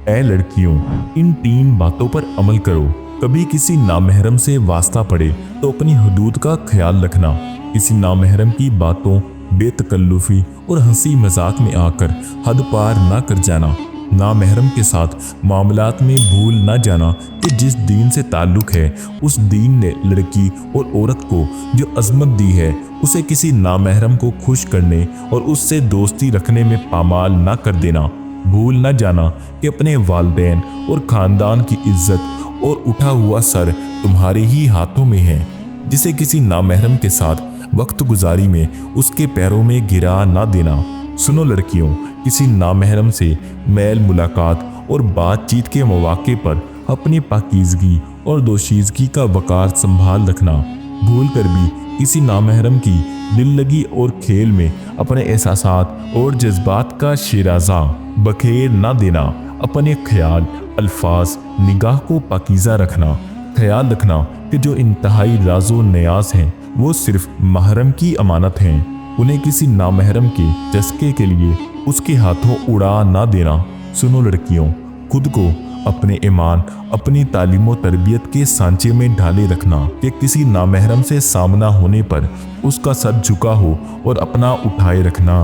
ऐ लड़कियों, इन 3 बातों पर अमल करो। कभी किसी नामहरम से वास्ता पड़े तो अपनी हदूद का ख्याल रखना। किसी नामहरम की बातों, बेतकल्लुफी और हंसी मजाक में आकर हद पार ना कर जाना। नामहरम के साथ मामलात में भूल ना जाना कि जिस दीन से ताल्लुक है उस दीन ने लड़की और औरत को जो अजमत दी है, उसे किसी नामहरम को खुश करने और उससे दोस्ती रखने में पामाल ना कर देना। भूल ना जाना कि अपने वालिदैन और ख़ानदान की इज्जत और उठा हुआ सर तुम्हारे ही हाथों में है। जिसे किसी नामहरम के साथ वक्त गुजारी में उसके पैरों में गिरा ना देना। सुनो लड़कियों, किसी नामहरम से मैल मुलाकात और बातचीत के मौके पर अपनी पाकीज़गी और दोशीज़गी का वकार संभाल रखना। भूल कर भी किसी नामहरम की दिल लगी और खेल में अपने एहसासात और जज्बात का शिराज़ा बखेर ना देना। अपने ख्याल, अल्फाज, निगाह को पाकीज़ा रखना। ख्याल रखना कि जो इंतहाई राज़ो न्याज हैं वो सिर्फ महरम की अमानत हैं। उन्हें किसी नामहरम के चस्के के लिए उसके हाथों उड़ा ना देना। सुनो लड़कियों, खुद को अपने ईमान, अपनी तालीम और तरबियत के सांचे में ढाले रखना कि किसी नामहरम से सामना होने पर उसका सर झुका हो और अपना उठाए रखना।